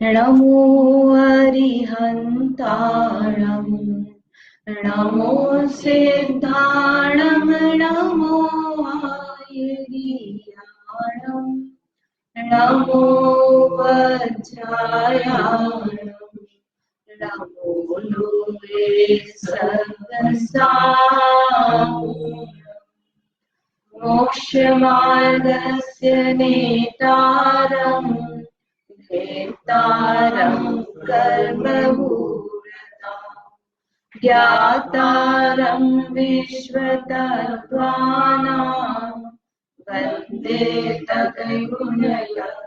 नमो अरिहन्ताणम् नमो सिद्धाणं नमो आयुर्गियाणम् नमो वज्रायाणम् नमो लोके सत्साम् मोक्षमार्गस्य नेतारम् भेत्तारं कर्मभूरता ज्ञातारं विश्वतत्त्वानां वन्दे तद्गुणयन्त्रम्।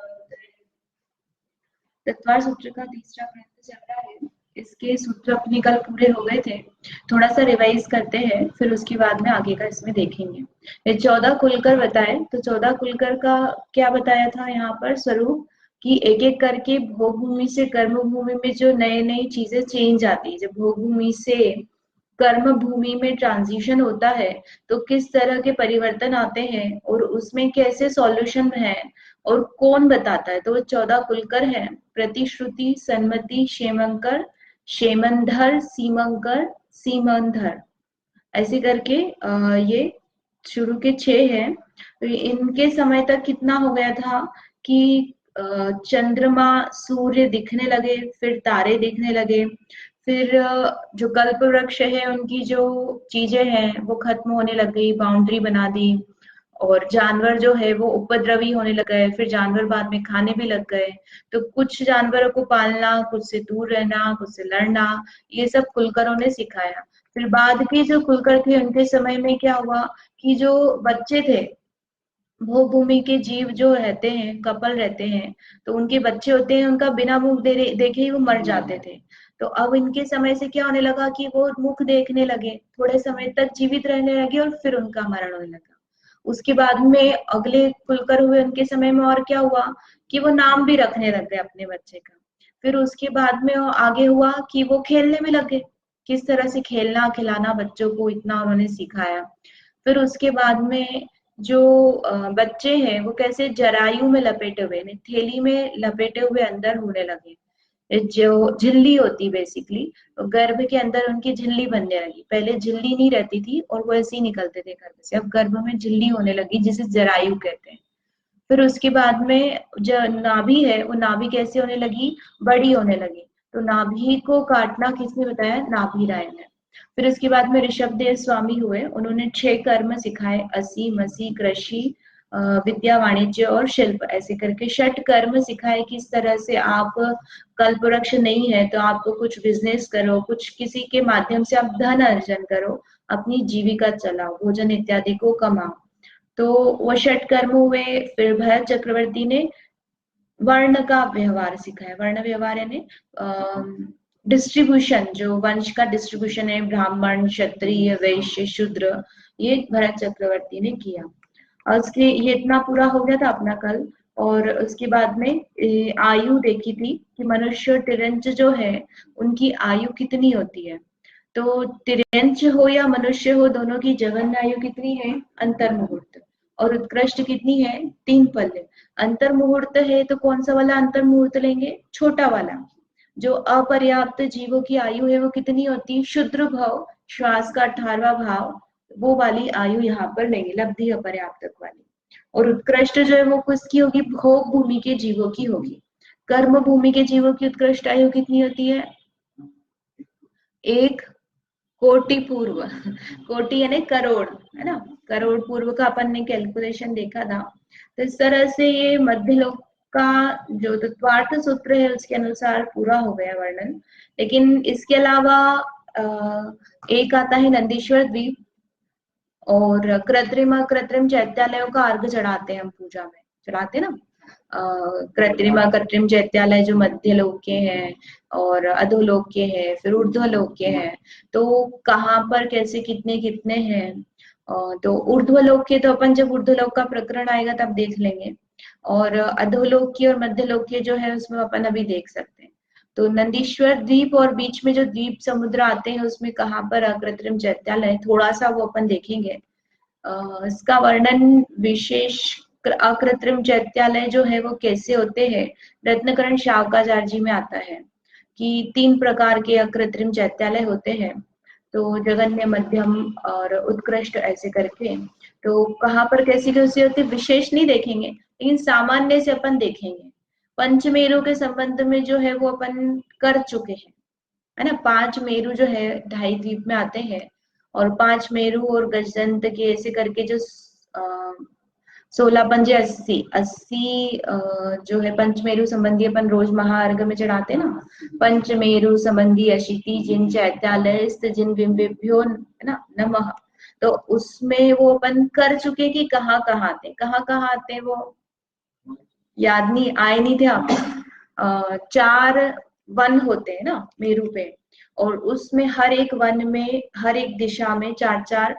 तत्वार सूत्र का तीसरा प्रयत्न चल रहा है। इसके सूत्र अपने कल पूरे हो गए थे, थोड़ा सा रिवाइज करते हैं, फिर उसके बाद में आगे का इसमें देखेंगे। ये 14 कुलकर बताए, तो 14 कुलकर का क्या बताया था यहाँ पर स्वरूप कि एक एक करके भोग भूमि से कर्म भूमि में जो नई नई चीजें चेंज आती है, जब भोग भूमि से कर्म भूमि में ट्रांजिशन होता है तो किस तरह के परिवर्तन आते हैं और उसमें कैसे सॉल्यूशन है और कौन बताता है। तो वो 14 कुलकर हैं, प्रतिश्रुति, सन्मति, क्षेमंकर, क्षेमंधर, सीमंकर, सीमंधर, ऐसे करके ये शुरू के 6 हैं। तो इनके समय तक कितना हो गया था कि चंद्रमा सूर्य दिखने लगे, फिर तारे दिखने लगे, फिर जो कल्प वृक्ष है उनकी जो चीजें हैं वो खत्म होने लग गई, बाउंड्री बना दी, और जानवर जो है वो उपद्रवी होने लग गए, फिर जानवर बाद में खाने भी लग गए। तो कुछ जानवरों को पालना, कुछ से दूर रहना, कुछ से लड़ना, ये सब कुलकरों ने सिखाया। फिर बाद के जो कुलकर थे उनके समय में क्या हुआ कि जो बच्चे थे, भोग भूमि के जीव जो रहते हैं, कपल रहते हैं, तो उनके बच्चे होते हैं, उनका बिना मुख देखे ही वो मर जाते थे। तो अब इनके समय से क्या होने लगा कि वो मुख देखने लगे, थोड़े समय तक जीवित रहने लगे और फिर उनका मरण होने लगा। उसके बाद में अगले कुलकर हुए, उनके समय में और क्या हुआ कि वो नाम भी रखने लग गए अपने बच्चे का। फिर उसके बाद में आगे हुआ कि वो खेलने में लगे, किस तरह से खेलना खिलाना बच्चों को, इतना उन्होंने सिखाया। फिर उसके बाद में जो बच्चे हैं वो कैसे जरायु में लपेटे हुए, थैली में लपेटे हुए अंदर होने लगे। जो झिल्ली होती बेसिकली, गर्भ के अंदर उनकी झिल्ली बनने लगी। पहले झिल्ली नहीं रहती थी और वो ऐसे ही निकलते थे गर्भ से, अब गर्भ में झिल्ली होने लगी जिसे जरायु कहते हैं। फिर उसके बाद में जो नाभि है वो नाभि कैसे होने लगी, बड़ी होने लगी। तो नाभि को काटना किसने बताया, नाभि राय ने। फिर उसके बाद में ऋषभदेव स्वामी हुए, उन्होंने 6 कर्म सिखाए, असी मसी कृषि विद्या वाणिज्य और शिल्प, ऐसे करके 6 कर्म सिखाए। किस तरह से आप कल्पवृक्ष नहीं है तो आपको कुछ बिजनेस करो, कुछ किसी के माध्यम से आप धन अर्जन करो, अपनी जीविका चलाओ, भोजन इत्यादि को कमाओ। तो वो 6 कर्म हुए। फिर भरत चक्रवर्ती ने वर्ण का व्यवहार सिखाया। वर्ण व्यवहार यानी डिस्ट्रीब्यूशन, जो वंश का डिस्ट्रीब्यूशन है, ब्राह्मण, क्षत्रिय, वैश्य, शूद्र, ये भरत चक्रवर्ती ने किया। और उसके ये इतना पूरा हो गया था अपना कल। और उसके बाद में आयु देखी थी कि मनुष्य तिरंज जो है उनकी आयु कितनी होती है। तो तिर्यंच हो या मनुष्य हो, दोनों की जघन्य आयु कितनी है, अंतर मुहूर्त। और उत्कृष्ट कितनी है, 3 पल्ले। अंतर मुहूर्त है तो कौन सा वाला अंतर मुहूर्त लेंगे, छोटा वाला। जो अपर्याप्त जीवों की आयु है वो कितनी होती है, क्षुद्र भाव, श्वास का 18वां भाव, वो वाली आयु यहाँ पर लेंगे, लब्धि अपर्याप्त वाली। और उत्कृष्ट जो है वो किसकी होगी, भोग भूमि के जीवों की होगी। कर्म भूमि के जीवों की उत्कृष्ट आयु कितनी होती है, 1 कोटि पूर्व। कोटि यानी करोड़, है ना, करोड़ पूर्व का अपन ने कैलकुलेशन देखा था। तो इस तरह से ये मध्य लोक का जो तत्वार्थ सूत्र है उसके अनुसार पूरा हो गया वर्णन। लेकिन इसके अलावा एक आता है नंदीश्वर द्वीप, और कृत्रिम चैत्यालयों का अर्घ चढ़ाते हैं हम पूजा में, चढ़ाते हैं ना। कृत्रिम चैत्यालय जो मध्य लोक के हैं और अधोलोक के हैं, फिर ऊर्ध्वलोक के हैं। तो कहाँ पर कैसे कितने कितने हैं, तो ऊर्ध्वलोक के तो अपन जब ऊर्ध्वलोक का प्रकरण आएगा तब देख लेंगे, और अधोलोक की और मध्य लोक के जो है उसमें अपन अभी देख सकते हैं। तो नंदीश्वर द्वीप और बीच में जो द्वीप समुद्र आते हैं उसमें कहाँ पर अकृत्रिम चैत्यालय, थोड़ा सा वो अपन देखेंगे। इसका वर्णन विशेष अकृत्रिम चैत्यालय जो है वो कैसे होते हैं, रत्नकरण शावकाचार्य जी में आता है कि 3 प्रकार के अकृत्रिम चैत्यालय होते हैं, तो जघन्य, मध्यम और उत्कृष्ट ऐसे करके। तो कहाँ पर कैसी कैसी होती है विशेष नहीं देखेंगे, लेकिन सामान्य से अपन देखेंगे। पंचमेरु के संबंध में जो है वो अपन कर चुके हैं, है ना। 5 मेरु जो है 2.5 द्वीप में आते हैं, और 5 मेरु और गजदंत के ऐसे करके जो 16 पंजे 80 80 जो है पंचमेरु संबंधी अपन रोज महाअर्घ में चढ़ाते ना, पंचमेरु संबंधी अशिति जिन चैत्यालय जिन बिंबिभ्यो, है ना, नमः। तो उसमें वो अपन कर चुके कि कहाँ कहाँ आते वो याद नहीं आए नहीं थे आप। 4 वन होते हैं ना मेरु पे, और उसमें हर एक वन में हर एक दिशा में 4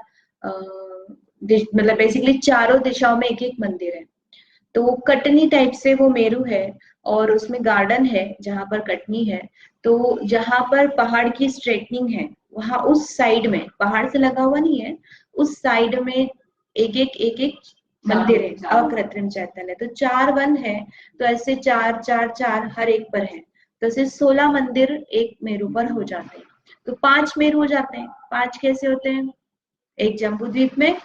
मतलब बेसिकली चारों दिशाओं में एक एक मंदिर है। तो कटनी टाइप से वो मेरु है, और उसमें गार्डन है जहां पर कटनी है। तो जहां पर पहाड़ की स्ट्रेटनिंग है वहां उस साइड में, पहाड़ से लगा हुआ नहीं है, उस साइड में एक एक मंदिर है अकृत्रिम चैतन्य। तो 4 वन है, तो ऐसे 4 4 4 हर एक पर है, तो ऐसे 16 मंदिर एक मेरु पर हो जाते हैं। तो 5 मेरु हो जाते हैं। 5 कैसे होते हैं, एक जम्बू द्वीप में,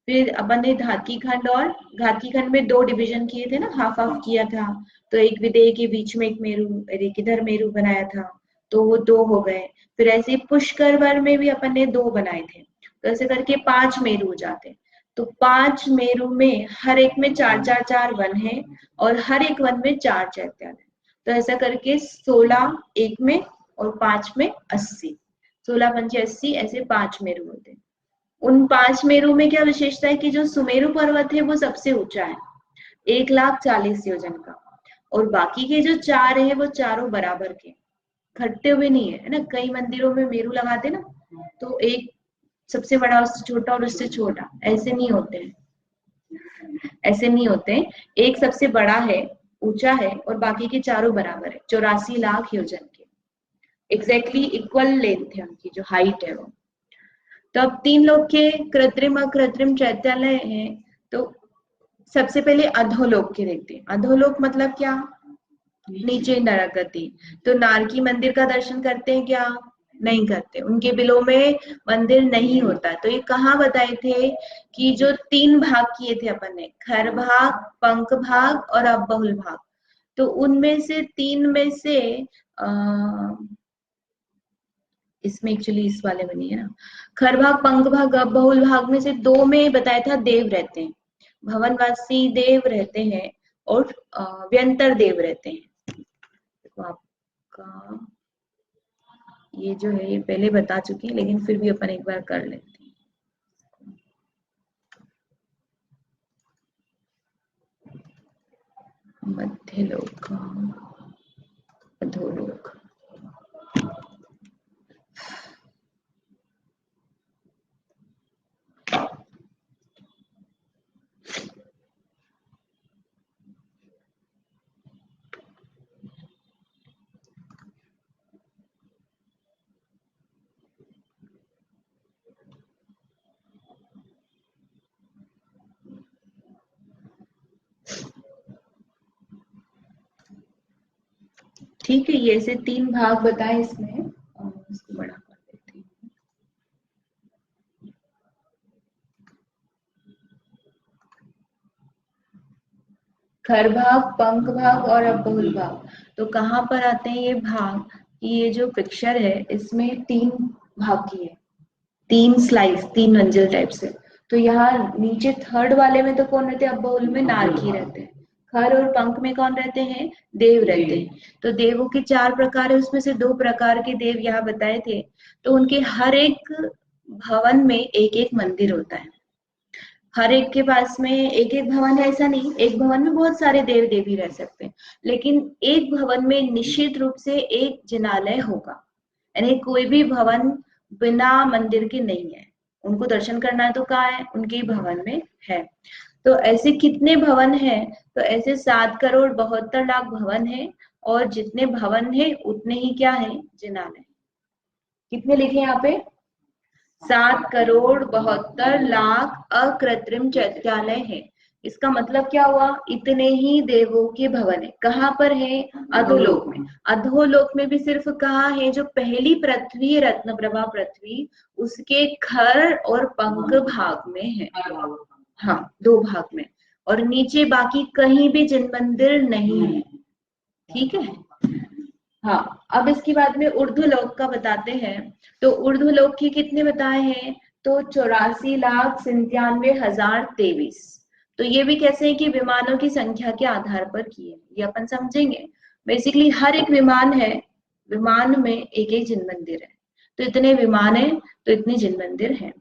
फिर अपन ने घाती खंड, और घाती खंड में 2 डिवीजन किए थे ना, हाफ हाफ किया था। तो एक विदेह के बीच में एक मेरु और एक इधर मेरु बनाया था, तो वो 2 हो गए। फिर ऐसे पुष्कर वर में भी अपन ने 2 बनाए थे, तो ऐसे करके 5 मेरु हो जाते हैं। तो 5 मेरु में हर एक में 4 4 4 वन है, और हर एक वन में 4 चैत्यालय। तो ऐसा करके 16 एक में और 5 में 80, 16 पंचे 80, ऐसे 5 मेरु होते हैं। उन 5 मेरु में क्या विशेषता है कि जो सुमेरु पर्वत है वो सबसे ऊंचा है, 1,40,000 योजन का, और बाकी के जो 4 है वो चारों बराबर के, घटते हुए नहीं है ना। कई मंदिरों में मेरु लगाते ना, तो एक सबसे बड़ा उससे छोटा और उससे छोटा, ऐसे नहीं होते हैं, ऐसे नहीं होते। एक सबसे बड़ा है, ऊंचा है, और बाकी के चारों बराबर है, 84 लाख योजन के, एग्जैक्टली इक्वल लेंथ है उनकी, जो हाइट है वो। तो अब 3 लोग के कृत्रिम अकृत्रिम चैत्यालय हैं। तो सबसे पहले अधोलोक के देखते हैं। अधोलोक मतलब क्या, नीचे नरकति। तो नारकी मंदिर का दर्शन करते हैं क्या, नहीं करते, उनके बिलों में मंदिर नहीं होता। तो ये कहाँ बताए थे कि जो 3 भाग किए थे अपन ने, खर भाग, पंख भाग और अबहुल भाग, तो उनमें से 3 में से इसमें एक्चुअली इस वाले में नहीं है ना, खर भाग, पंख भाग, बहुल भाग में से 2 में बताया था देव रहते हैं, भवनवासी देव रहते हैं, और व्यंतर देव रहते हैं। तो आपका ये जो है ये पहले बता चुकी है, लेकिन फिर भी अपन एक बार कर लेते हैं। मध्य लोक, अधोलोक। ठीक है, ये ऐसे 3 भाग बताए इसमें, और इसको बड़ा कर देते हैं। खर भाग, पंख भाग और अबहुल भाग। तो कहाँ पर आते हैं ये भाग, कि ये जो पिक्चर है इसमें 3 भाग की है, 3 स्लाइस, 3 मंजिल टाइप से। तो यहाँ नीचे थर्ड वाले में तो कौन रहते हैं, अबहुल में नारकी रहते हैं, खर और पंख में कौन रहते हैं, देव रहते हैं। तो देवों के 4 प्रकार है, उसमें से 2 प्रकार के देव यहाँ बताए थे। तो उनके हर एक भवन में एक एक मंदिर होता है, हर एक के पास में एक एक भवन है, ऐसा नहीं, एक भवन में बहुत सारे देव देवी रह सकते हैं, लेकिन एक भवन में निश्चित रूप से एक जिनालय होगा। यानी कोई भी भवन बिना मंदिर के नहीं है, उनको दर्शन करना है तो कहाँ है, उनके भवन में है। तो ऐसे कितने भवन है, तो ऐसे 7,72,00,000 भवन है, और जितने भवन है उतने ही क्या है, जिनालय। कितने लिखे यहाँ पे, 7,72,00,000 अकृत्रिम चैत्यालय है। इसका मतलब क्या हुआ, इतने ही देवों के भवन है। कहाँ पर है, अधोलोक में। अधोलोक में भी सिर्फ कहाँ है, जो पहली पृथ्वी, रत्नप्रभा पृथ्वी, उसके खर और पंख भाग में है। हाँ, 2 भाग में। और नीचे बाकी कहीं भी जिन मंदिर नहीं है। ठीक है। हाँ, अब इसके बाद में ऊर्ध्वलोक का बताते हैं। तो ऊर्ध्वलोक की कितने बताए हैं, तो 84,97,023। तो ये भी कैसे है कि विमानों की संख्या के आधार पर किए, ये अपन समझेंगे। बेसिकली हर एक विमान है, विमान में एक एक जिन मंदिर है। तो इतने विमान है तो इतने जिन मंदिर है।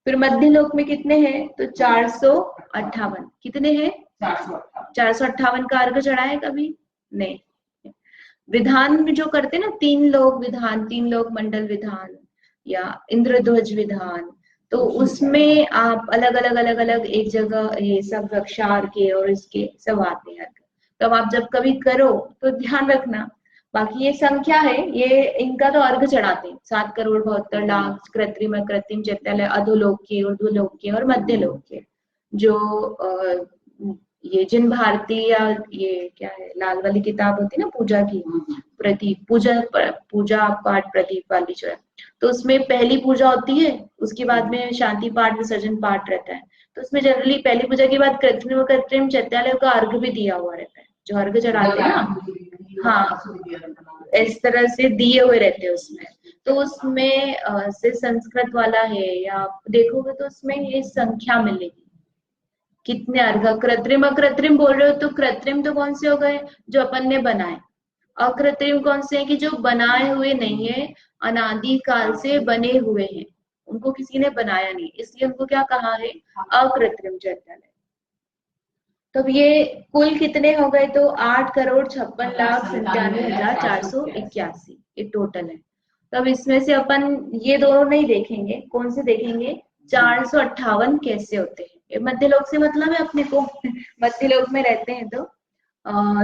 फिर मध्य लोक में कितने हैं, तो 458। कितने हैं, 458 का अर्घ चढ़ा है कभी नहीं। विधान में जो करते ना, 3 लोक विधान, 3 लोक मंडल विधान या इंद्रध्वज विधान, तो उसमें आप अलग अलग अलग अलग एक जगह ये सब रक्षार के और इसके सब आते हैं। तो अब आप जब कभी करो तो ध्यान रखना। बाकी ये संख्या है, ये इनका तो अर्घ चढ़ाते हैं। 7,72,00,000 कृत्रिम अकृत्रिम चैत्यालय, अधोलोक के, ऊर्ध्वलोक के और मध्य लोक के। जो ये जिन भारती या ये क्या है, लाल वाली किताब होती है ना पूजा की, प्रदीप पूजा पाठ प्रदीप वाली जो है, तो उसमें पहली पूजा होती है, उसके बाद में शांति पाठ विसर्जन पाठ रहता है। तो उसमें जनरली पहली पूजा के बाद कृत्रिम चैत्यालय का अर्घ भी दिया हुआ रहता है, जो अर्घ चढ़ाते हैं ना। हाँ, इस तरह से दिए हुए रहते हैं उसमें। तो उसमें से संस्कृत वाला है, या आप देखोगे तो उसमें ये संख्या मिलेगी कितने अर्घ। कृत्रिम अकृत्रिम बोल रहे हो तो कृत्रिम तो कौन से हो गए, जो अपन ने बनाए। अकृत्रिम कौन से हैं, कि जो बनाए हुए नहीं है, अनादि काल से बने हुए हैं, उनको किसी ने बनाया नहीं, इसलिए उनको क्या कहा है, अकृत्रिम चैत्यालय। तब ये कुल कितने हो गए, तो 8,56,97,481 ये टोटल है। तब इसमें से अपन ये दोनों नहीं देखेंगे, कौन से देखेंगे, 458 कैसे होते हैं। ये मध्य लोक से मतलब है अपने को, मध्य लोक में रहते हैं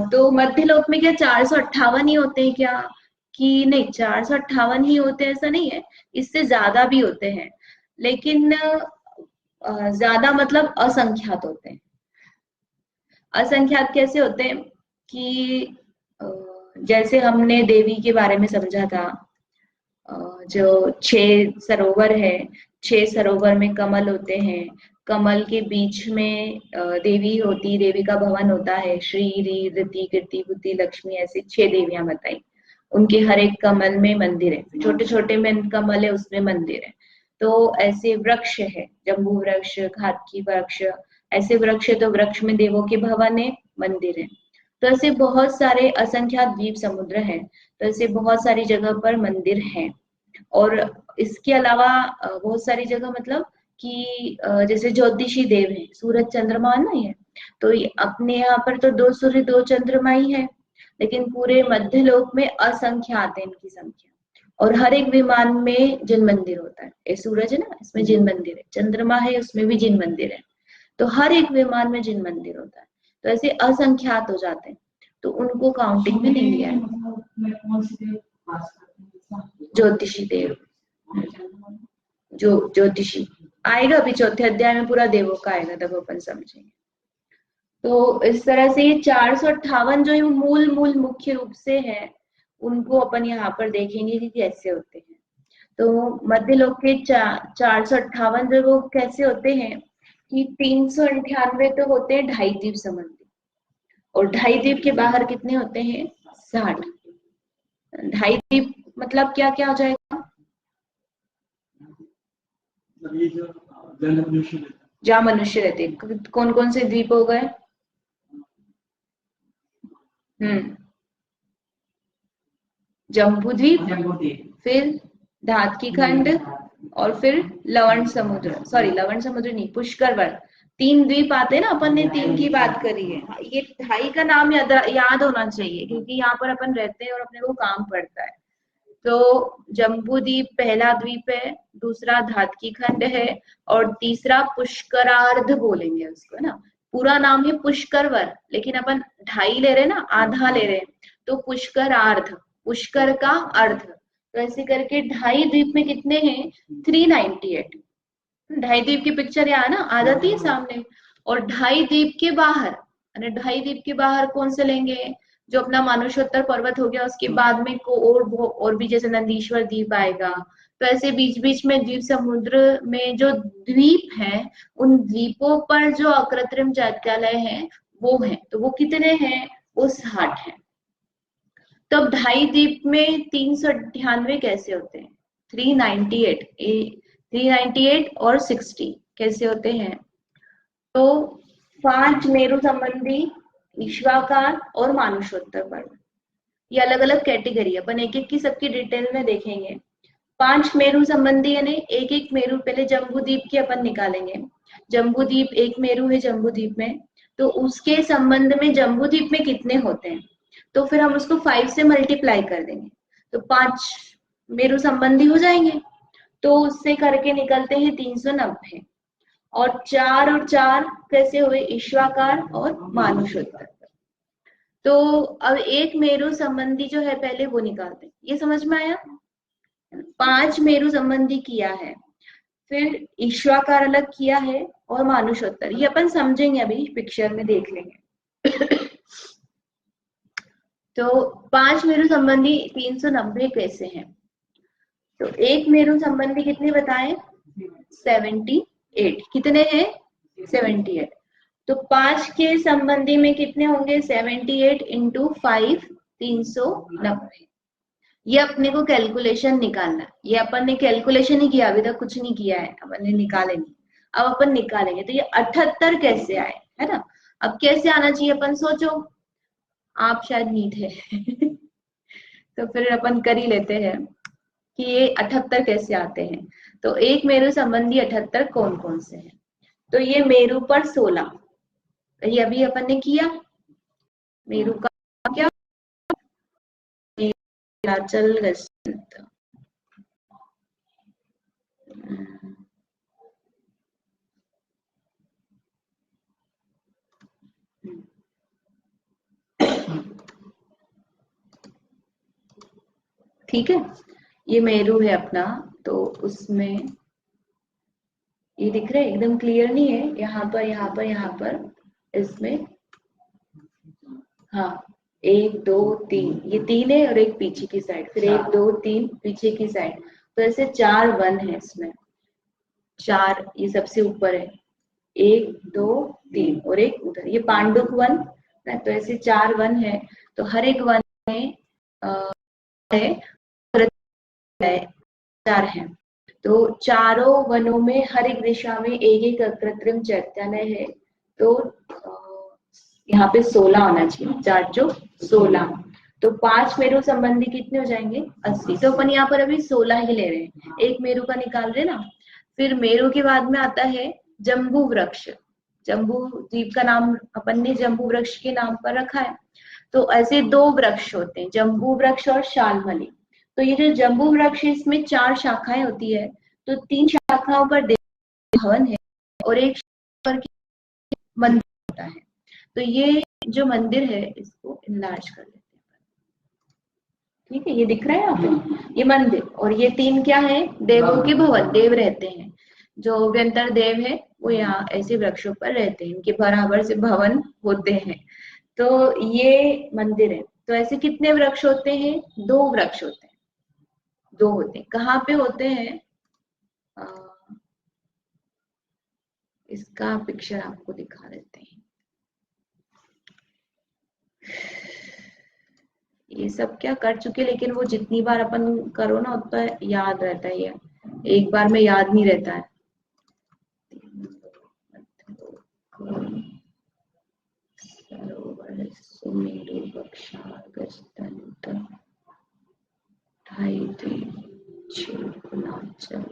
तो मध्य लोक में क्या 458 ही होते हैं क्या, कि नहीं 458 ही होते हैं ऐसा नहीं है, इससे ज्यादा भी होते हैं। लेकिन ज्यादा मतलब असंख्यात होते हैं। असंख्यात कैसे होते हैं, कि जैसे हमने देवी के बारे में समझा था, जो 6 सरोवर है, 6 सरोवर में कमल होते हैं, कमल के बीच में देवी होती, देवी का भवन होता है, श्री री ऋति कीर्ति बुद्धि लक्ष्मी, ऐसे 6 देवियां बताई। उनके हर एक कमल में मंदिर है, छोटे छोटे में कमल है उसमें मंदिर है। तो ऐसे वृक्ष है, जम्बू वृक्ष, घातकी वृक्ष, ऐसे वृक्ष है, तो वृक्ष में देवों के भवन है, मंदिर है। तो ऐसे बहुत सारे असंख्यात द्वीप समुद्र है, तो ऐसे बहुत सारी जगह पर मंदिर है। और इसके अलावा बहुत सारी जगह मतलब कि जैसे ज्योतिषी देव है, सूरज चंद्रमा ना ये, तो अपने यहाँ पर तो 2 सूर्य 2 चंद्रमा ही है, लेकिन पूरे मध्य लोक में असंख्यात है इनकी संख्या। और हर एक विमान में जिन मंदिर होता है, ये सूरज है ना, इसमें जिन मंदिर है, चंद्रमा है उसमें भी जिन मंदिर है, तो हर एक विमान में जिन मंदिर होता है। तो ऐसे असंख्यात हो जाते हैं, तो उनको काउंटिंग में नहीं लिया है। ज्योतिषी देव, जो ज्योतिषी आएगा अभी 4थे अध्याय में, पूरा देवों का आएगा, तब अपन समझेंगे। तो इस तरह से ये 458 जो मूल मुख्य रूप से है, उनको अपन यहाँ पर देखेंगे कि कैसे होते हैं। तो मध्य लोक के 458 जो वो कैसे होते हैं, कि 398 तो होते हैं ढाई द्वीप संबंधी, और ढाई द्वीप के बाहर कितने होते हैं, 60। ढाई द्वीप मतलब क्या क्या हो जाएगा, जहाँ मनुष्य रहते, कौन कौन से द्वीप हो गए, जम्बू द्वीप, फिर धातकी खंड, और फिर लवण समुद्र, सॉरी लवण समुद्र नहीं, पुष्कर वन, 3 द्वीप आते हैं ना, अपन ने 3 की बात करी है। ये ढाई का नाम याद होना चाहिए, क्योंकि यहाँ पर अपन रहते हैं और अपने को काम पड़ता है। तो जम्बू द्वीप पहला द्वीप है, दूसरा धातकी खंड है, और तीसरा पुष्करार्ध बोलेंगे उसको ना। पूरा नाम है पुष्करवर, लेकिन अपन ढाई ले रहे हैं ना, आधा ले रहे हैं, तो पुष्करार्ध, पुष्कर का अर्ध। तो ऐसे करके ढाई द्वीप में कितने हैं, 398। ढाई द्वीप की पिक्चर यहाँ ना आ जाती है सामने। और 2.5 द्वीप के बाहर, 2.5 द्वीप के बाहर कौन से लेंगे, जो अपना मानुषोत्तर पर्वत हो गया, उसके बाद में को और भी जैसे नंदीश्वर द्वीप आएगा। तो ऐसे बीच बीच में द्वीप समुद्र में जो द्वीप हैं, उन द्वीपों पर जो अकृत्रिम चैत्यालय हैं वो हैं। तो वो कितने हैं, वो 60 हैं। तो अब 2.5 द्वीप में 398 कैसे होते हैं, 398 398 और 60 कैसे होते हैं। तो 5 मेरु संबंधी, ईश्वाकार और मानुषोत्तर पर्वत, ये अलग अलग कैटेगरी है, अपन एक एक की सबकी डिटेल में देखेंगे। 5 मेरु संबंधी यानी एक एक मेरु, पहले जम्बू द्वीप की अपन निकालेंगे। जम्बू द्वीप एक मेरु है जम्बू द्वीप में, तो उसके संबंध में जम्बू द्वीप में कितने होते हैं, तो फिर हम उसको 5 से मल्टीप्लाई कर देंगे, तो 5 मेरु संबंधी हो जाएंगे। तो उससे करके निकलते हैं 390, और 4 और 4 कैसे हुए, ईश्वाकार और मानुषोत्तर। तो अब एक मेरु संबंधी जो है पहले वो निकालते हैं, ये समझ में आया। 5 मेरु संबंधी किया है, फिर ईश्वाकार अलग किया है और मानुषोत्तर, ये अपन समझेंगे, अभी पिक्चर में देख लेंगे। तो 5 मेरु संबंधी 390 कैसे हैं, तो एक मेरु संबंधी कितने बताएं, 78, कितने हैं, 78। तो 5 के संबंधी में कितने होंगे, 78 इंटू 5, 390। ये अपने को कैलकुलेशन निकालना है, ये अपन ने कैलकुलेशन ही किया, अभी तक कुछ नहीं किया है, अपन ने निकाले नहीं, अब अपन निकालेंगे। तो ये 78 कैसे आए, है ना। अब कैसे आना चाहिए अपन सोचो, आप शायद नहीं थे। तो फिर अपन कर ही लेते हैं कि ये 78 कैसे आते हैं। तो एक मेरु संबंधी 78 कौन कौन से हैं, तो ये मेरु पर 16, ये अभी अपन ने किया। मेरु का क्या, नीलाचल गजंत, ठीक है, ये मेरु है अपना। तो उसमें ये दिख रहा है, एकदम क्लियर नहीं है, यहाँ पर यहाँ पर यहाँ पर इसमें, हाँ 1 2 3, ये 3 है और एक पीछे की साइड, फिर 1 2 3 पीछे की साइड, तो ऐसे 4 1 है इसमें, 4 ये सबसे ऊपर है, 1 2 3 और एक उधर, ये पांडुक वन, तो ऐसे 4 वन है। तो हर एक वन में है 4 है, तो चारों वनों में हर एक दिशा में एक एक कृत्रिम चैत्यालय है। तो यहाँ पे 16 होना चाहिए, 4 जो 16। तो 5 मेरु संबंधी कितने हो जाएंगे, 80। तो अपन यहाँ पर अभी 16 ही ले रहे हैं, एक मेरु का निकाल रहे ना। फिर मेरु के बाद में आता है जम्बू वृक्ष, जम्बू द्वीप का नाम अपन ने जम्बू वृक्ष के नाम पर रखा है। तो ऐसे 2 वृक्ष होते हैं, जम्बू वृक्ष और शालमली। तो ये जो जम्बू वृक्ष है, इसमें 4 शाखाएं होती है, तो 3 शाखाओं पर भवन है और एक पर मंदिर होता है। तो ये जो मंदिर है इसको इनलार्ज कर लेते हैं, ठीक है, ये दिख रहा है यहाँ पे, ये मंदिर। और ये 3 क्या है, देवों के भवन, देव रहते हैं, जो व्यंतर देव है वो यहाँ ऐसे वृक्षों पर रहते हैं, इनके बराबर से भवन होते हैं। तो ये मंदिर है। तो ऐसे कितने वृक्ष होते हैं, 2 वृक्ष होते हैं, 2 होते हैं। कहाँ पे होते हैं, इसका पिक्चर आपको दिखा देते हैं। ये सब क्या कर चुके, लेकिन वो जितनी बार अपन करो ना उतना याद रहता है, ये एक बार में याद नहीं रहता है। सरोवर सुमेरु बक्षा गजदंत, 2.5 हिमाचल।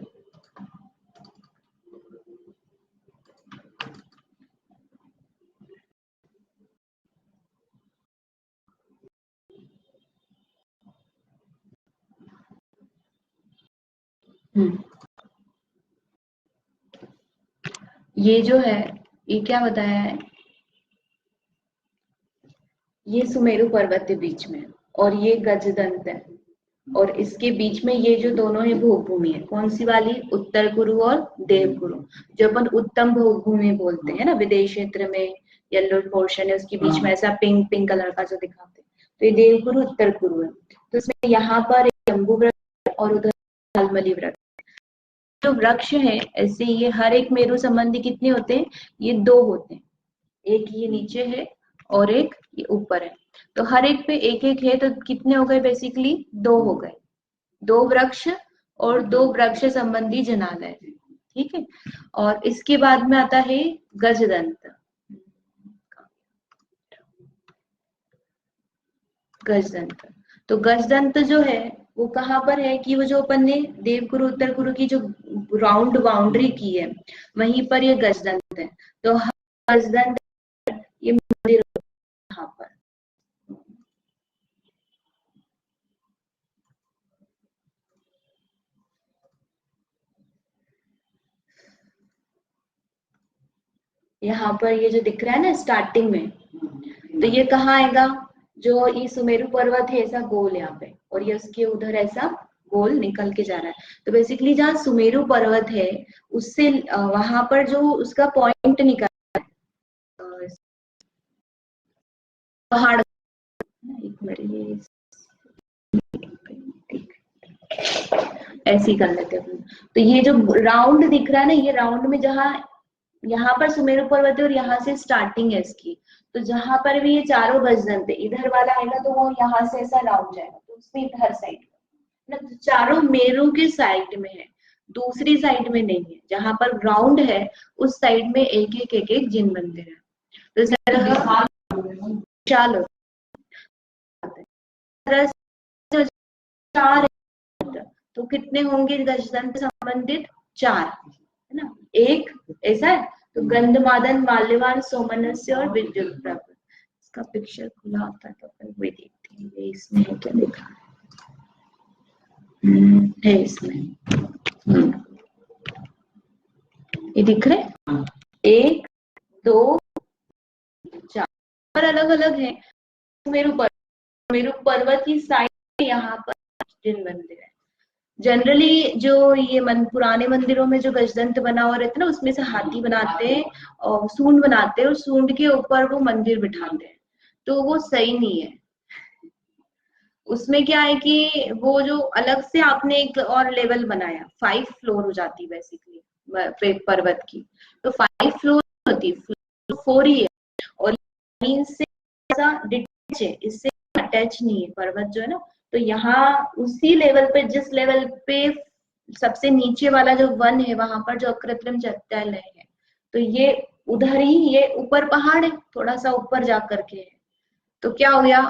ये जो है, ये क्या बताया है, ये सुमेरु पर्वत के बीच में, और ये गजदंत है, और इसके बीच में ये जो दोनों है भोग भूमि है, कौन सी वाली, उत्तर कुरु और देव कुरु, जो अपन उत्तम भोग भूमि बोलते हैं ना, विदेश क्षेत्र में येलो पोर्शन है उसके बीच में ऐसा पिंक पिंक कलर का जो दिखाते हैं, तो ये देव कुरु उत्तर कुरु है। तो इसमें यहाँ पर जम्बू वृक्ष और उधर थालमली वृक्ष। जो वृक्ष है ऐसे ये हर एक मेरु संबंधी कितने होते हैं, ये दो होते हैं, एक ये नीचे है और एक ये ऊपर है, तो हर एक पे एक एक है, तो कितने हो गए, बेसिकली दो हो गए, दो वृक्ष और दो वृक्ष संबंधी जनालय, ठीक है। और इसके बाद में आता है गजदंत। गजदंत, तो गजदंत जो है वो कहाँ पर है कि वो जो अपन ने देवगुरु उत्तर गुरु की जो राउंड बाउंड्री की है वहीं पर ये गजदंत है। तो गजदंत ये मंदिर यहाँ पर, यहाँ पर ये जो दिख रहा है ना स्टार्टिंग में, तो ये कहाँ आएगा, जो ये सुमेरु पर्वत है ऐसा गोल यहाँ पे, और ये उसके उधर ऐसा गोल निकल के जा रहा है। तो बेसिकली जहाँ सुमेरु पर्वत है उससे वहां पर जो उसका पॉइंट निकल पहाड़, एक मिनट ऐसे ही कर लेते हैं। तो ये जो राउंड दिख रहा है ना, ये राउंड में जहाँ यहाँ पर सुमेरु पर्वत है और यहाँ से स्टार्टिंग है इसकी, तो जहां पर भी ये चारों गजदंत है, इधर वाला आएगा तो वो यहाँ से ऐसा राउंड जाएगा, तो उसमें इधर साइड ना, तो चारों मेरू के साइड में है, दूसरी साइड में नहीं है, जहां पर ग्राउंड है उस साइड में एक एक जिन मंदिर है। तो इस तरह चार चार, तो कितने होंगे गजदंत संबंधित, चार है ना, एक ऐसा है। तो गंधमादन, माल्यवान, सोमनस्य और विद्युत प्रभ। इसका पिक्चर खुला होता है तो अपन वही देखते हैं, ये इसमें है क्या देखा है इसमें, ये दिख रहे, एक दो चार, पर अलग अलग है। मेरु पर्वत की साइड यहाँ पर जिन मंदिर है। जनरली जो ये पुराने मंदिरों में जो गजदंत बना हुआ रहता है ना, उसमें से हाथी बनाते हैं और सूंड बनाते हैं और सूंड के ऊपर वो मंदिर बिठाते हैं, तो वो सही नहीं है। उसमें क्या है कि वो जो अलग से आपने एक और लेवल बनाया, 5 फ्लोर हो जाती बेसिकली पर्वत की, तो 5 फ्लोर होती, 4 ही है, और जमीन से ऐसा डिटैच है, इससे अटैच नहीं है पर्वत जो है ना। तो यहाँ उसी लेवल पे, जिस लेवल पे सबसे नीचे वाला जो वन है वहां पर जो अकृत्रिम चैत्यालय है, तो ये उधर ही, ये ऊपर पहाड़ है थोड़ा सा ऊपर जा करके है, तो क्या हो गया,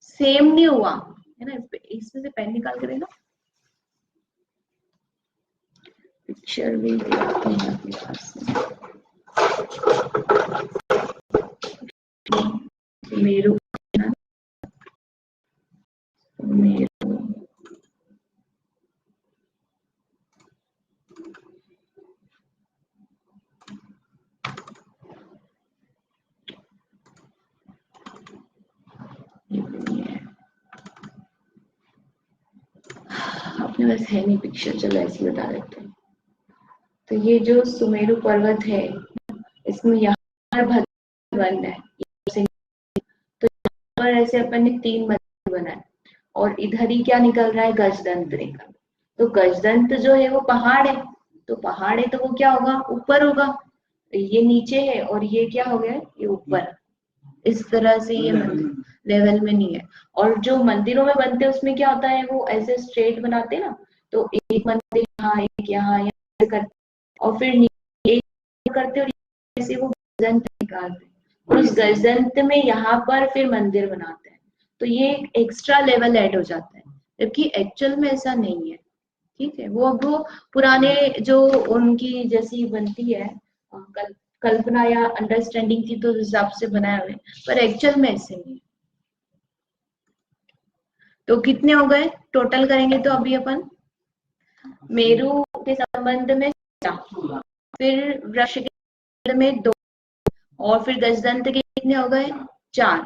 सेम नहीं हुआ है ना। इसमें से पेन निकाल के देना, पिक्चर भी देखते हैं अपने पास मेरू मेरू अपने पास है नहीं पिक्चर, चलो ऐसे बता देते हैं। तो ये जो सुमेरु पर्वत है इसमें यहाँ भद्र वन है, तो यहाँ पर ऐसे अपन ने 3 मंदिर बनाए और इधर ही क्या निकल रहा है, गजदंत निकल। तो गजदंत जो है वो पहाड़ है, तो पहाड़ है तो वो क्या होगा, ऊपर होगा, ये नीचे है और ये क्या हो गया, ये ऊपर। इस तरह से ये मंदिर लेवल में नहीं है। और जो मंदिरों में बनते हैं उसमें क्या होता है, वो ऐसे स्ट्रेट बनाते हैं ना, तो एक मंदिर यहाँ, एक यहाँ, यहाँ करते और फिर एक करते और ऐसे वो गजदंत निकालते हैं, और उस गजदंत में यहाँ पर फिर मंदिर बनाते हैं, तो ये एक एक्स्ट्रा लेवल ऐड हो जाता है, जबकि एक्चुअल में ऐसा नहीं है। ठीक है, वो पुराने जो उनकी जैसी बनती है कल्पना या अंडरस्टैंडिंग थी तो उस हिसाब से बनाया हुए, पर एक्चुअल में ऐसे नहीं। तो कितने हो गए टोटल करेंगे तो अभी अपन, मेरू के संबंध में 4, फिर वृक्ष के संबंध में 2, और फिर गजदंत के कितने हो गए, 4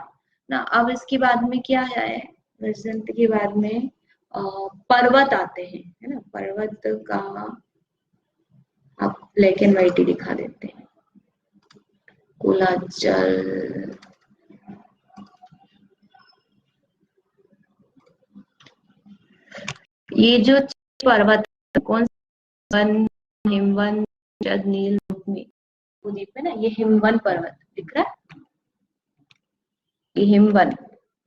ना। अब इसके बाद में क्या है, गजदंत के बाद में पर्वत आते हैं, है ना, पर्वत का आप ब्लैक एंड व्हाइट ही दिखा देते हैं। कुलाचल, ये जो पर्वत कौन सा, वन, हिमवन, शरद, नील, रुक्मी, द्वीप है ना, ये हिमवन पर्वत दिख रहा है, ये हिमवन,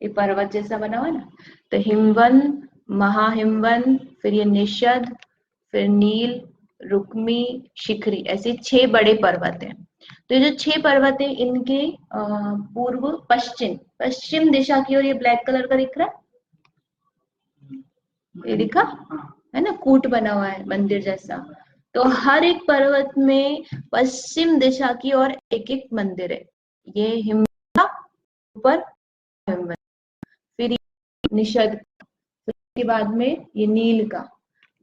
ये पर्वत जैसा बना हुआ ना, तो हिमवन, महाहिमवन, फिर ये निषद, फिर नील, रुक्मी, शिखरी, ऐसे 6 बड़े पर्वत हैं। तो ये जो 6 पर्वत है, इनके पूर्व पश्चिम पश्चिम दिशा की ओर ये ब्लैक कलर का दिख रहा है, ये दिखा है ना, कूट बना हुआ है मंदिर जैसा। तो हर एक पर्वत में पश्चिम दिशा की ओर एक एक मंदिर है। ये हिमवन ऊपर, हिमवन, फिर निषद, के बाद में ये नील का,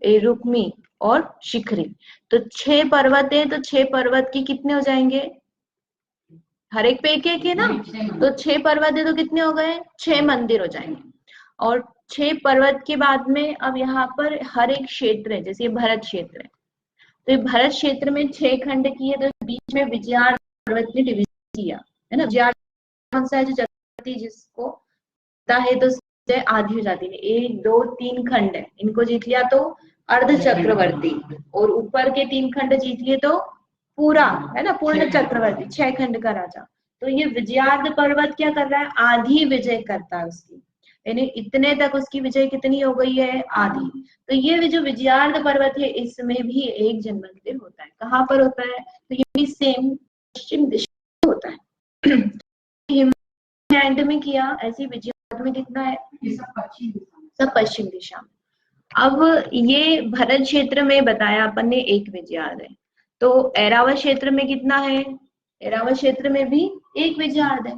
ये रुक्मी और शिखरी। तो 6 पर्वत है, तो 6 पर्वत की कितने हो जाएंगे, हर एक पे एक एक है ना, तो 6 पर्वत है तो कितने हो गए, 6 मंदिर हो जाएंगे। और 6 पर्वत के बाद में अब यहाँ पर हर एक क्षेत्र है, जैसे ये भरत क्षेत्र है, तो ये भरत क्षेत्र में 6 खंड किए, तो बीच में विजयार्ध पर्वत ने डिवीजन किया, है ना। विजयार्ध कौन सा है, जो चक्रवर्ती जिसको पता है तो आधी हो जाती है, 1 2 3 खंड है, इनको जीत लिया तो अर्ध चक्रवर्ती, और ऊपर के 3 खंड जीत लिए तो पूरा, है ना, पूर्ण चक्रवर्ती, 6 खंड का राजा। तो ये विजयार्ध पर्वत क्या कर रहा है, आधी विजय करता है उसकी, यानी इतने तक उसकी विजय कितनी हो गई है, आधी। तो ये जो विजयार्ध पर्वत है, इसमें भी एक जन मंदिर होता है। कहाँ पर होता है, तो ये भी सेम पश्चिम दिशा में होता है। एंड में किया, ऐसे विजयार्ध में कितना है, सब पश्चिम दिशा में। अब ये भरत क्षेत्र में बताया अपन ने एक विजयार्ध है, तो ऐरावत क्षेत्र में कितना है, ऐरावत क्षेत्र में भी एक विजयार्ध है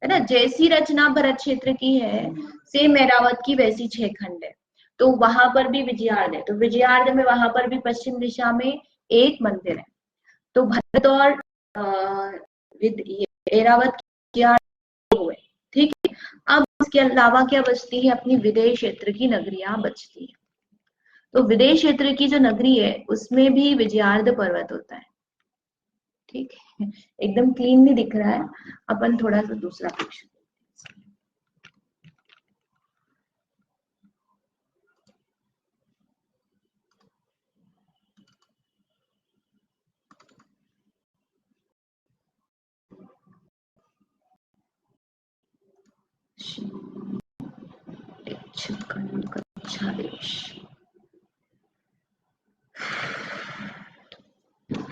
ना। जैसी रचना भरत क्षेत्र की है, सेम ऐरावत की वैसी 6 खंड है, तो वहां पर भी विजयार्ध है। तो विजयार्ध में वहां पर भी पश्चिम दिशा में एक मंदिर है। तो भरत और ऐरावत हुए, ठीक है। अब इसके अलावा क्या बचती है, अपनी विदेश क्षेत्र की नगरियां बचती है। तो विदेश क्षेत्र की जो नगरी है, उसमें भी विजयार्ध पर्वत होता है, ठीक है। एकदम क्लीन नहीं दिख रहा है, अपन थोड़ा सा दूसरा पिक्चर,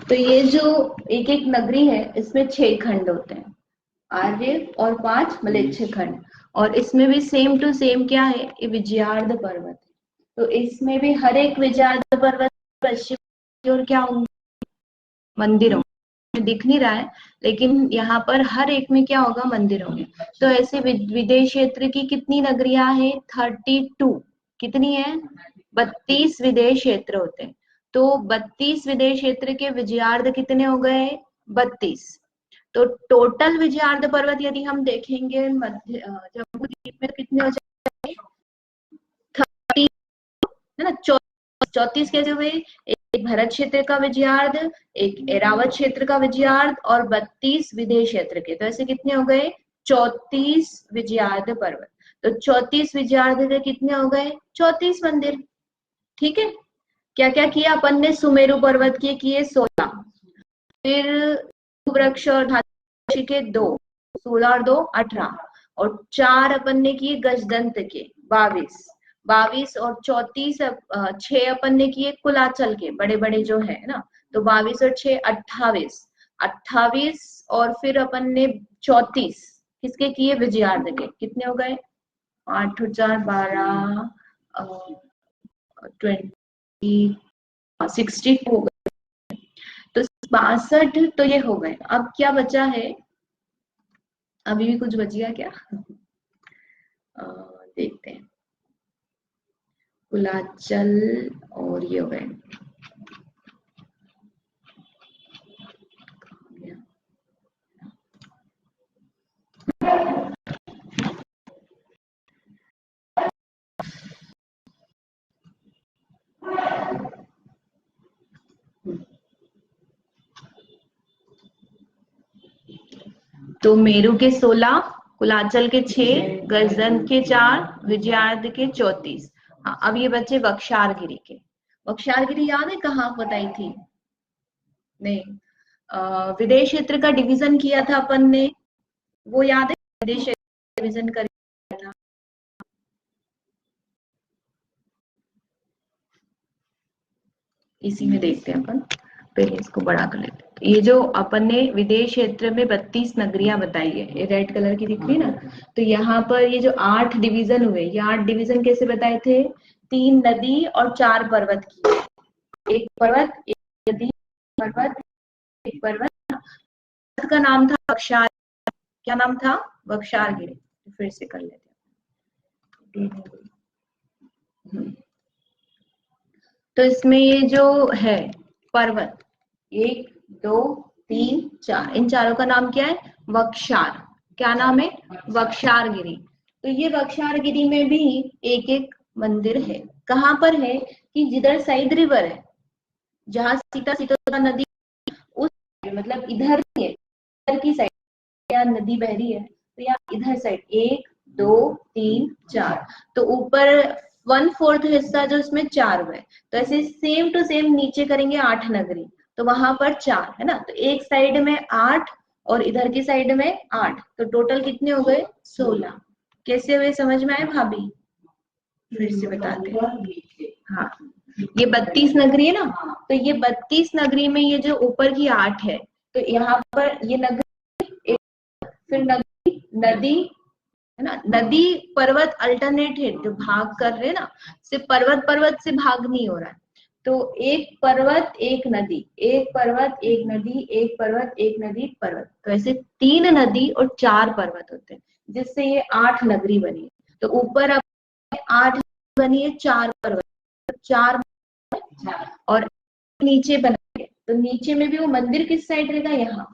तो ये जो एक एक नगरी है, इसमें 6 खंड होते हैं, आर्य और 5 मलेच्छ खंड, और इसमें भी सेम टू सेम क्या है, ये विजयार्ध पर्वत है। तो इसमें भी हर एक विजयार्ध पर्वत पश्चिम की ओर क्या होंगे, मंदिर होंगे, दिख नहीं रहा है, लेकिन यहाँ पर हर एक में क्या होगा, मंदिर होंगे। तो ऐसे विदेश क्षेत्र की कितनी नगरियां हैं, 32, कितनी है, 32 विदेश क्षेत्र होते हैं। तो 32 विदेश क्षेत्र के विजयार्ध कितने हो गए, 32। तो टोटल विजयार्ध पर्वत यदि हम देखेंगे मध्य जम्बू द्वीप में, कितने हो जाएंगे, 30, है ना। 34 कैसे हुए, एक भरत क्षेत्र का विजयार्ध, एक ऐरावत क्षेत्र का विजयार्ध, और 32 विदेश क्षेत्र के, तो ऐसे कितने हो गए, 34 विजयार्ध पर्वत। तो 34 विजयार्ध के कितने हो गए, 34 मंदिर, ठीक है। क्या क्या किया अपन ने, सुमेरु पर्वत के किए 16, फिर वृक्ष और धातु के 2, 16 और 2 18, और 4 अपन ने किए गजदंत के 22 और 34 6 अपन ने किए कुलाचल के, बड़े बड़े जो है ना, तो 22 और 6 28 और फिर अपन ने 34 किसके किए, विजयार्ध के, कितने हो गए, 8 4 12 20 62 हो गए। तो 62 तो ये हो गए। अब क्या बचा है, अभी भी कुछ बच गया क्या, देखते हैं। कुलाचल और ये हो गए, तो मेरू के 16, कुलाचल के 6, गजदन के 4, विजयार्ध के 34। हाँ, अब ये बच्चे बख्शारगिरी के। बख्शारगिरी याद है कहाँ बताई थी? नहीं, विदेश क्षेत्र का डिवीजन किया था अपन ने, वो याद है? विदेश क्षेत्र डिवीजन कर था। इसी में देखते हैं अपन, पहले इसको बड़ा कर लेते हैं। ये जो अपन ने विदेश क्षेत्र में 32 नगरियां बताई है, ये रेड कलर की दिख रही ना, तो यहाँ पर ये जो 8 डिवीजन हुए, ये 8 डिवीजन कैसे बताए थे? 3 नदी और 4 पर्वत की। एक पर्वत, एक नदी, पर्वत, एक पर्वत का नाम था बख्शार। क्या नाम था? बख्शारगिरी। फिर से कर लेते हैं। तो इसमें ये जो है पर्वत 1, 2, 3, 4, इन चारों का नाम क्या है? बख्शार। क्या नाम है? बख्शारगिरी। तो ये बख्शारगिरी में भी एक एक मंदिर है। कहाँ पर है? कि जिधर साइड रिवर है, जहाँ सीता नदी उस मतलब इधर ही है, इधर की साइड या नदी बह रही है, तो यहाँ इधर साइड 1, 2, 3, 4, तो ऊपर 1/4 हिस्सा जो इसमें 4 हुए। तो ऐसे सेम टू सेम नीचे करेंगे 8 नगरी, तो वहां पर 4 है ना, तो एक साइड में 8 और इधर की साइड में 8, तो टोटल कितने हो गए? 16। कैसे हुए समझ में आए भाभी? फिर से बताते हैं। हाँ, ये 32 नगरी है ना, तो ये 32 नगरी में ये जो ऊपर की 8 है, तो यहाँ पर ये नगरी, फिर नदी है ना, नदी पर्वत अल्टरनेट है, जो भाग कर रहे हैं ना, सिर्फ पर्वत से भाग नहीं हो रहा है। तो एक पर्वत एक नदी, एक पर्वत एक नदी, एक पर्वत एक नदी, पर्वत, तो ऐसे 3 नदी और 4 पर्वत होते हैं, जिससे ये 8 नगरी बनी है। तो ऊपर अब 8 बनी है, 4 पर्वत, 4 और नीचे बनाए, तो नीचे में भी वो मंदिर किस साइड रहेगा? यहाँ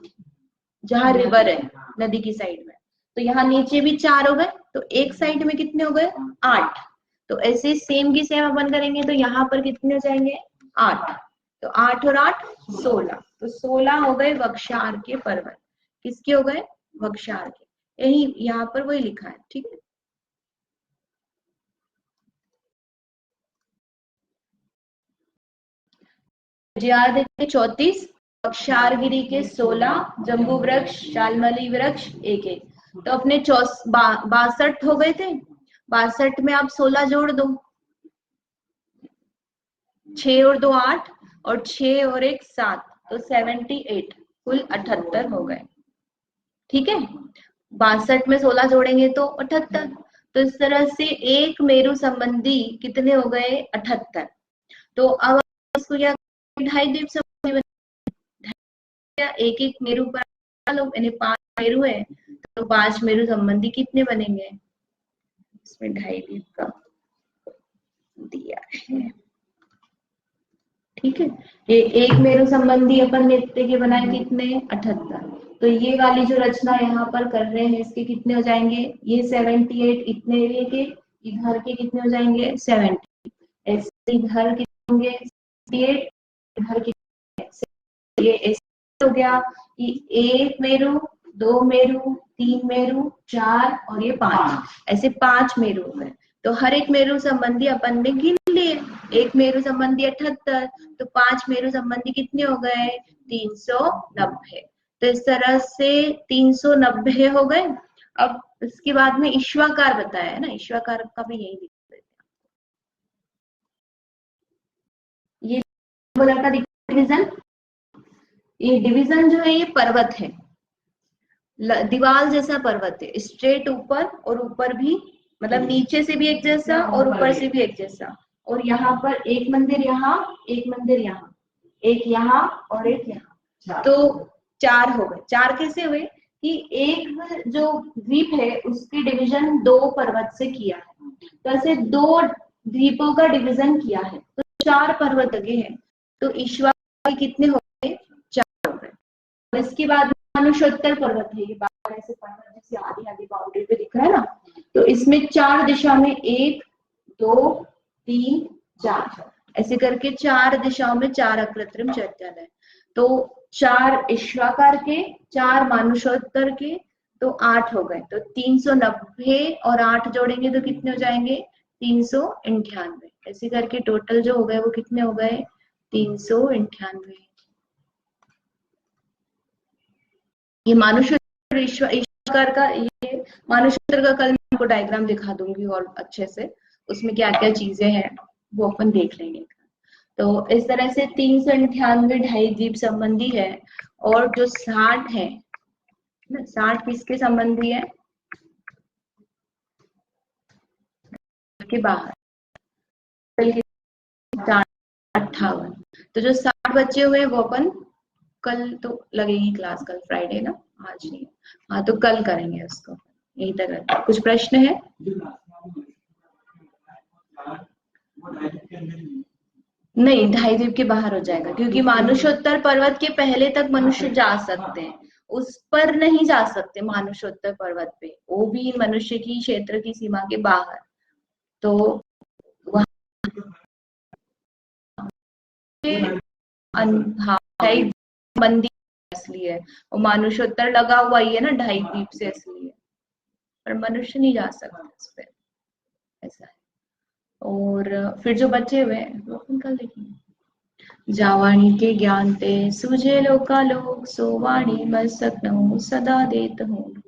जहाँ रिवर है, नदी की साइड में, तो यहाँ नीचे भी 4 हो गए, तो एक साइड में कितने हो गए? 8। तो ऐसे सेम की सेम अपन करेंगे, तो यहाँ पर कितने हो जाएंगे? 8। तो 8 और 8 16, तो 16 हो गए बख्शार के पर्वत। किसके हो गए? बख्शार के। यही यहाँ पर वही लिखा है, ठीक है। विजयार्ध के 34, बख्शारगिरी के 16, जम्बू वृक्ष, शालमली वृक्ष 1-1। तो अपने 62 हो गए थे। 62 में आप 16 जोड़ दो, 6 और 2 8, और 6 और 1 7, तो 78, कुल 78 हो गए। ठीक है, 62 में 16 जोड़ेंगे तो 78। तो इस तरह से एक मेरु संबंधी कितने हो गए? 78। तो अब इसको क्या, ढाई द्वीप संबंधी, एक एक मेरु पर यानी 5 मेरु है, तो 5 मेरु संबंधी कितने बनेंगे? इसमें ढाई द्वीप का दिया है, ठीक है। ये एक मेरु संबंधी अपन नित्य के बनाए कितने? 78। तो ये वाली जो रचना यहाँ पर कर रहे हैं, इसके कितने हो जाएंगे? ये 78, इतने के इधर के कितने हो जाएंगे? 70। ऐसे इधर कितने होंगे? 68, इधर कितने? ये ऐसे हो गया कि 1 मेरु, 2 मेरु, 3 मेरु, 4 और ये 5, ऐसे 5 मेरु हो गए। तो हर एक मेरु संबंधी अपन ने गिन लिए। एक मेरु संबंधी 78, तो 5 मेरु संबंधी कितने हो गए? 390। तो इस तरह से 390 हो गए। अब इसके बाद में ईश्वाकार बताया है ना, ईश्वाकार का भी यही दिख देते हैं। ये कलर का डिवीजन, ये डिवीजन जो है ये पर्वत है, दीवार जैसा पर्वत है, स्ट्रेट ऊपर, और ऊपर भी मतलब नीचे से भी एक जैसा और ऊपर से भी एक जैसा। और यहाँ पर एक मंदिर यहाँ, एक मंदिर यहाँ, एक यहाँ और एक यहाँ, तो 4 हो गए। 4 कैसे हुए? कि एक जो द्वीप है उसके डिवीजन 2 पर्वत से किया है, तो ऐसे 2 द्वीपों का डिवीजन किया है, तो 4 पर्वत लगे हैं। तो ईश्वर कितने हो गए? 4 हो गए। इसके बाद मनुष्योत्तर पर्वत है, ये बाहर ऐसे पर्वत जैसे आधी आधी बाउंड्री पे दिख रहा है ना, तो इसमें 4 दिशा में 1, 2, 3, 4, ऐसे करके 4 दिशाओं में 4 अकृत्रिम चैत्यालय। तो 4 ईश्वाकार के, 4 मानुषोत्तर के, तो 8 हो गए, तो 390 और 8 जोड़ेंगे तो कितने हो जाएंगे? 398। ऐसे करके टोटल जो हो गए वो कितने हो गए? 398। ये मानुषोत्तर ईश्वर का, ये मानुषोत्तर का कल मैं आपको डायग्राम दिखा दूंगी और अच्छे से, उसमें क्या क्या चीजें हैं वो अपन देख लेंगे। तो इस तरह से 398 ढाई द्वीप संबंधी है। और जो 60 है ना, 60 किसके संबंधी है? के बाहर। 58। तो जो 60 बच्चे हुए हैं वो अपन कल तो लगेगी क्लास, कल फ्राइडे ना, आज नहीं। हाँ तो कल करेंगे उसको, यही तक रखते हैं। कुछ प्रश्न है? नहीं, ढाई द्वीप के बाहर हो जाएगा, क्योंकि मानुषोत्तर पर्वत के पहले तक मनुष्य जा सकते हैं, उस पर नहीं जा सकते। मानुषोत्तर पर्वत पे वो भी मनुष्य की क्षेत्र की सीमा के बाहर। तो वहां हाँ, ढाई मंदिर इसलिए, और मानुषोत्तर लगा हुआ ही है ना ढाई द्वीप से, इसलिए। पर मनुष्य नहीं जा सकता उस पे, ऐसा है। और फिर जो बचे हुए हैं वो अपन कल देखेंगे। जावाणी के ज्ञान ते सूझे लोका लोक, सो वाणी मस्तक नमो सदा देत हूँ।